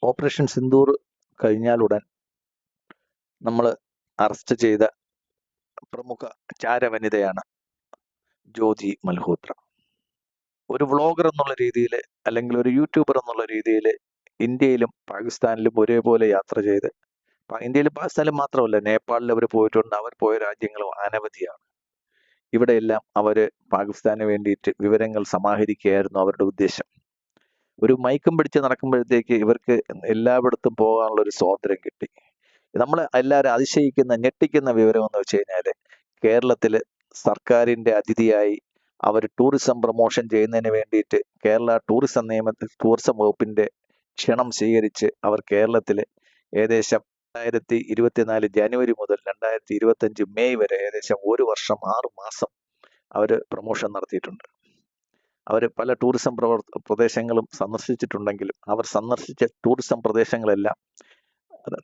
Operation Sindoor കഴിഞ്ഞാലുടൻ നമ്മൾ arrest ചെയ്ത പ്രമുഖ ചാരവനിതയാണ് ജ്യോതി മൽഹോത്ര. ഒരു വ്ളോഗർ എന്നുള്ള രീതിയിൽ അല്ലെങ്കിൽ ഒരു യൂട്യൂബർ എന്നുള്ള രീതിയിൽ ഇന്ത്യയിലും പാകിസ്ഥാനിലും ഒരേപോലെ യാത്ര ചെയ്ത്, ഇന്ത്യയിലും പാകിസ്ഥാനിലും മാത്രമല്ല, നേപ്പാളിൽ അവർ പോയിട്ടുണ്ട്. അവർ പോയ രാജ്യങ്ങളും അനവധിയാണ്. ഇവിടെയെല്ലാം അവർ പാകിസ്ഥാന് വേണ്ടിയിട്ട് വിവരങ്ങൾ സമാഹരിക്കുകയായിരുന്നു അവരുടെ ഉദ്ദേശം. ഒരു മൈക്കും പിടിച്ച് നടക്കുമ്പോഴത്തേക്ക് ഇവർക്ക് എല്ലായിടത്തും പോകാനുള്ള ഒരു സ്വാതന്ത്ര്യം കിട്ടി. നമ്മൾ എല്ലാവരും അതിശയിക്കുന്ന ഞെട്ടിക്കുന്ന വിവരം എന്ന് വെച്ച് കഴിഞ്ഞാൽ, കേരളത്തിൽ സർക്കാരിൻ്റെ അതിഥിയായി അവർ ടൂറിസം പ്രൊമോഷൻ ചെയ്യുന്നതിന് വേണ്ടിയിട്ട് കേരള ടൂറിസം വകുപ്പിൻ്റെ ക്ഷണം സ്വീകരിച്ച് അവർ കേരളത്തിൽ ഏകദേശം 2024 ജനുവരി മുതൽ 2025 മെയ് വരെ ഏകദേശം 1 വർഷം 6 മാസം അവർ പ്രൊമോഷൻ നടത്തിയിട്ടുണ്ട്. അവർ പല ടൂറിസം പ്രദേശങ്ങളും സന്ദർശിച്ചിട്ടുണ്ടെങ്കിലും അവർ സന്ദർശിച്ച ടൂറിസം പ്രദേശങ്ങളെല്ലാം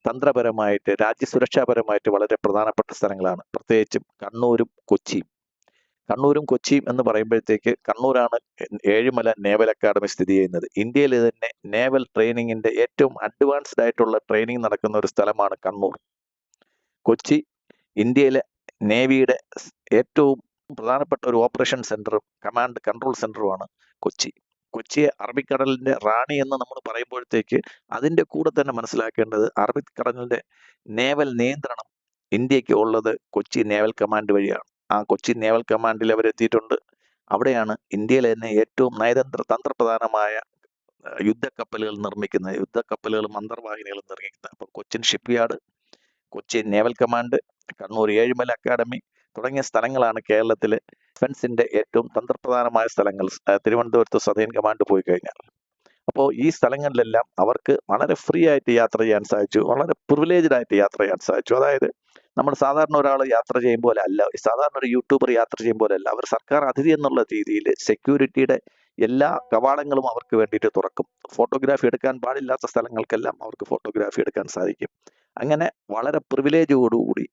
തന്ത്രപരമായിട്ട് രാജ്യസുരക്ഷാപരമായിട്ട് വളരെ പ്രധാനപ്പെട്ട സ്ഥലങ്ങളാണ്. പ്രത്യേകിച്ചും കണ്ണൂരും കൊച്ചിയും എന്ന് പറയുമ്പോഴത്തേക്ക്, കണ്ണൂരാണ് ഏഴിമല നേവൽ അക്കാദമി സ്ഥിതി ചെയ്യുന്നത്. ഇന്ത്യയിൽ തന്നെ നേവൽ ട്രെയിനിങ്ങിന്റെ ഏറ്റവും അഡ്വാൻസ്ഡ് ആയിട്ടുള്ള ട്രെയിനിങ് നടക്കുന്ന ഒരു സ്ഥലമാണ് കണ്ണൂർ. കൊച്ചി ഇന്ത്യയിലെ നേവിയുടെ ഏറ്റവും പ്രധാനപ്പെട്ട ഒരു ഓപ്പറേഷൻ സെന്ററും കമാൻഡ് കൺട്രോൾ സെന്ററുമാണ് കൊച്ചിയെ അറബിക്കടലിന്റെ റാണി എന്ന് നമ്മൾ പറയുമ്പോഴത്തേക്ക് അതിന്റെ കൂടെ തന്നെ മനസ്സിലാക്കേണ്ടത്, അറബിക്കടലിന്റെ നേവൽ നിയന്ത്രണം ഇന്ത്യക്ക് ഉള്ളത് കൊച്ചി നേവൽ കമാൻഡ് വഴിയാണ്. ആ കൊച്ചി നേവൽ കമാൻഡിൽ അവരെത്തിയിട്ടുണ്ട്. അവിടെയാണ് ഇന്ത്യയിലെ തന്നെ ഏറ്റവും തന്ത്രപ്രധാനമായ യുദ്ധക്കപ്പലുകളും അന്തർവാഹിനികളും നിർമ്മിക്കുന്നത്. അപ്പോൾ Cochin shipyard, Kochi naval command, Kannur Ezhimala academy തുടങ്ങിയ സ്ഥലങ്ങളാണ് കേരളത്തിലെ ഡിഫൻസിന്റെ ഏറ്റവും തന്ത്രപ്രധാനമായ സ്ഥലങ്ങൾ. തിരുവനന്തപുരത്ത് സദേൺ കമാൻഡ് പോയി കഴിഞ്ഞാൽ, അപ്പോൾ ഈ സ്ഥലങ്ങളിലെല്ലാം അവർക്ക് വളരെ ഫ്രീ ആയിട്ട് യാത്ര ചെയ്യാൻ സാധിച്ചു, വളരെ പ്രിവിലേജ്ഡ് ആയിട്ട് യാത്ര ചെയ്യാൻ സാധിച്ചു. അതായത് നമ്മൾ സാധാരണ ഒരാൾ യാത്ര ചെയ്യും പോലെ അല്ല, സാധാരണ ഒരു യൂട്യൂബർ യാത്ര ചെയ്യും പോലെ അല്ല. അവർ സർക്കാർ അതിഥി എന്നുള്ള രീതിയിൽ സെക്യൂരിറ്റിയുടെ എല്ലാ കവാടങ്ങളും അവർക്ക് വേണ്ടിയിട്ട് തുറക്കും. ഫോട്ടോഗ്രാഫി എടുക്കാൻ പാടില്ലാത്ത സ്ഥലങ്ങൾക്കെല്ലാം അവർക്ക് ഫോട്ടോഗ്രാഫി എടുക്കാൻ സാധിക്കും. അങ്ങനെ വളരെ പ്രിവിലേജോടുകൂടി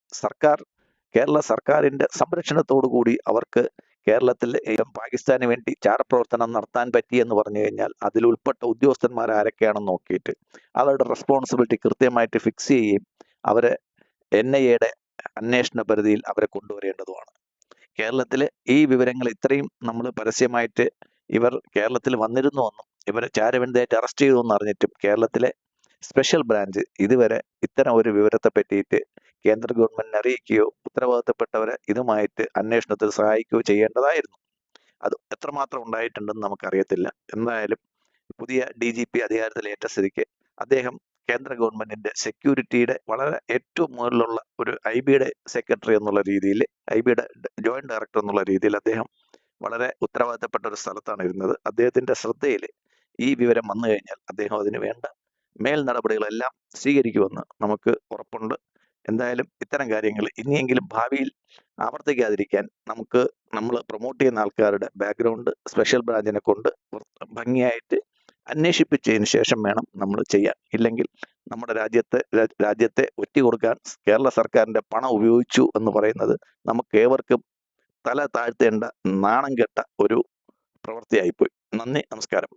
കേരള സർക്കാരിന്റെ സംരക്ഷണത്തോടുകൂടി അവർക്ക് കേരളത്തിൽ പാകിസ്ഥാന് വേണ്ടി ചാരപ്രവർത്തനം നടത്താൻ പറ്റി എന്ന് പറഞ്ഞു കഴിഞ്ഞാൽ, അതിൽ ഉൾപ്പെട്ട ഉദ്യോഗസ്ഥന്മാർ ആരൊക്കെയാണെന്ന് നോക്കിയിട്ട് അവരുടെ റെസ്പോൺസിബിലിറ്റി കൃത്യമായിട്ട് ഫിക്സ് ചെയ്യുകയും അവരെ NIA-യുടെ അന്വേഷണ പരിധിയിൽ അവരെ കൊണ്ടുവരേണ്ടതുമാണ്. കേരളത്തിലെ ഈ വിവരങ്ങൾ ഇത്രയും നമ്മൾ പരസ്യമായിട്ട് ഇവർ കേരളത്തിൽ വന്നിരുന്നുവെന്നും ഇവരെ ചാരവനിതയായിട്ട് അറസ്റ്റ് ചെയ്തുവെന്ന് അറിഞ്ഞിട്ടും കേരളത്തിലെ സ്പെഷ്യൽ ബ്രാഞ്ച് ഇതുവരെ ഇത്തരം ഒരു വിവരത്തെ പറ്റിയിട്ട് കേന്ദ്ര ഗവൺമെന്റിനെ അറിയിക്കുകയോ ഉത്തരവാദിത്തപ്പെട്ടവരെ ഇതുമായിട്ട് അന്വേഷണത്തിൽ സഹായിക്കുകയോ ചെയ്യേണ്ടതായിരുന്നു. അത് എത്രമാത്രം ഉണ്ടായിട്ടുണ്ടെന്ന് നമുക്കറിയത്തില്ല. എന്തായാലും പുതിയ DGP അധികാരത്തിലേറ്റ സ്ഥിതിക്ക് അദ്ദേഹം കേന്ദ്ര ഗവൺമെന്റിന്റെ സെക്യൂരിറ്റിയുടെ വളരെ ഏറ്റവും മുകളിലുള്ള ഒരു IB-യുടെ സെക്രട്ടറി എന്നുള്ള രീതിയിൽ, IB-യുടെ ജോയിന്റ് ഡയറക്ടർ എന്നുള്ള രീതിയിൽ അദ്ദേഹം വളരെ ഉത്തരവാദിത്തപ്പെട്ട ഒരു സ്ഥലത്താണ് ഇരുന്നത്. അദ്ദേഹത്തിന്റെ ശ്രദ്ധയിൽ ഈ വിവരം വന്നു കഴിഞ്ഞാൽ അദ്ദേഹം അതിന് വേണ്ട മേൽ നടപടികളെല്ലാം സ്വീകരിക്കുമെന്ന് നമുക്ക് ഉറപ്പുണ്ട്. എന്തായാലും ഇത്തരം കാര്യങ്ങൾ ഇനിയെങ്കിലും ഭാവിയിൽ ആവർത്തിക്കാതിരിക്കാൻ നമ്മൾ പ്രൊമോട്ട് ചെയ്യുന്ന ആൾക്കാരുടെ ബാക്ക്ഗ്രൗണ്ട് സ്പെഷ്യൽ ബ്രാഞ്ചിനെ കൊണ്ട് ഭംഗിയായിട്ട് അന്വേഷിപ്പിച്ചതിന് ശേഷം വേണം നമ്മൾ ചെയ്യാൻ. ഇല്ലെങ്കിൽ നമ്മുടെ രാജ്യത്തെ ഒറ്റുകൊടുക്കാൻ കേരള സർക്കാരിന്റെ പണം ഉപയോഗിച്ചു എന്ന് പറയുന്നത് നമുക്ക് ഏവർക്കും തല താഴ്ത്തേണ്ട നാണം കെട്ട ഒരു പ്രവൃത്തിയായിപ്പോയി. നന്ദി, നമസ്കാരം.